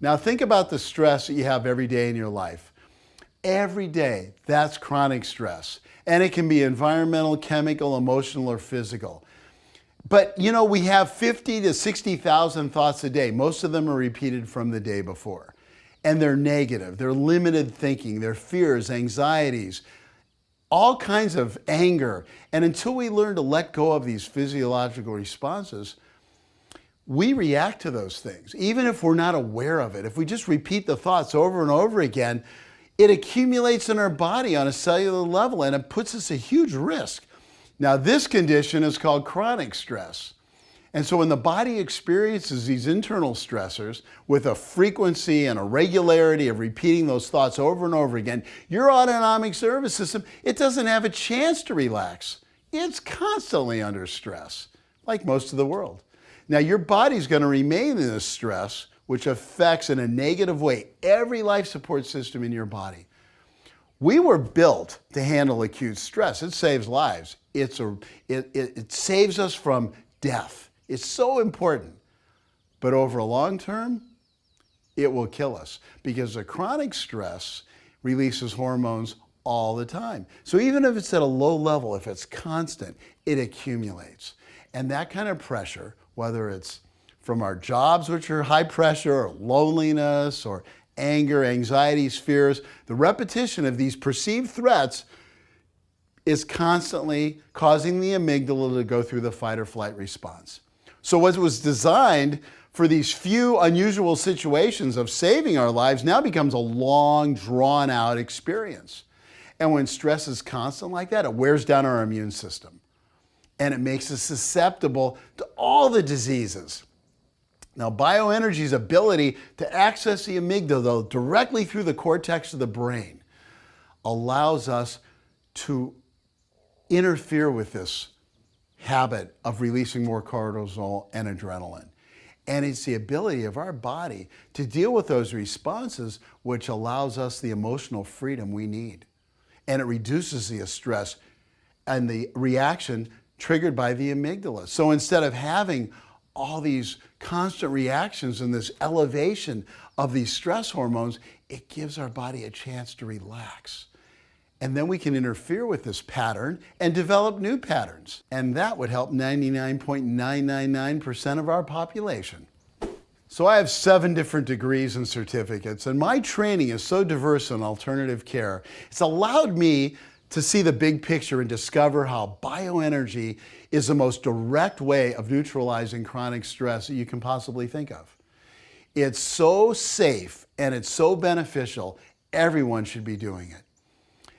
Now think about the stress that you have every day in your life. Every day, that's chronic stress. And it can be environmental, chemical, emotional, or physical. But you know, we have 50 to 60,000 thoughts a day. Most of them are repeated from the day before. And they're negative, they're limited thinking, they're fears, anxieties, all kinds of anger. And until we learn to let go of these physiological responses, we react to those things, even if we're not aware of it. If we just repeat the thoughts over and over again, it accumulates in our body on a cellular level, and it puts us at huge risk. Now, this condition is called chronic stress. And so when the body experiences these internal stressors with a frequency and a regularity of repeating those thoughts over and over again, your autonomic nervous system, it doesn't have a chance to relax. It's constantly under stress, like most of the world. Now, your body's going to remain in this stress, which affects in a negative way every life support system in your body. We were built to handle acute stress. It saves lives. It saves us from death. It's so important. But over a long term, it will kill us because the chronic stress releases hormones all the time. So even if it's at a low level, if it's constant, it accumulates. And that kind of pressure, whether it's from our jobs, which are high pressure, or loneliness, or anger, anxieties, fears, the repetition of these perceived threats is constantly causing the amygdala to go through the fight or flight response. So what was designed for these few unusual situations of saving our lives now becomes a long, drawn-out experience. And when stress is constant like that, it wears down our immune system. And it makes us susceptible to all the diseases. Now, bioenergy's ability to access the amygdala directly through the cortex of the brain allows us to interfere with this habit of releasing more cortisol and adrenaline. And it's the ability of our body to deal with those responses which allows us the emotional freedom we need. And it reduces the stress and the reaction triggered by the amygdala. So instead of having all these constant reactions and this elevation of these stress hormones, it gives our body a chance to relax. And then we can interfere with this pattern and develop new patterns. And that would help 99.999% of our population. So I have 7 different degrees and certificates, and my training is so diverse in alternative care. It's allowed me to see the big picture and discover how bioenergy is the most direct way of neutralizing chronic stress that you can possibly think of. It's so safe and it's so beneficial, everyone should be doing it.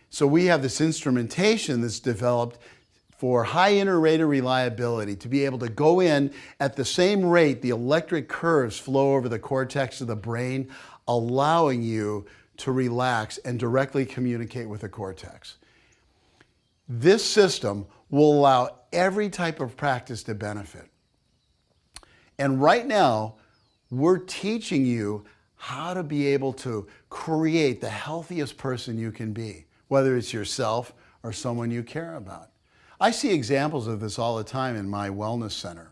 So we have this instrumentation that's developed for high inter-rater reliability, to be able to go in at the same rate the electric curves flow over the cortex of the brain, allowing you to relax and directly communicate with the cortex. This system will allow every type of practice to benefit. And right now, we're teaching you how to be able to create the healthiest person you can be, whether it's yourself or someone you care about. I see examples of this all the time in my wellness center.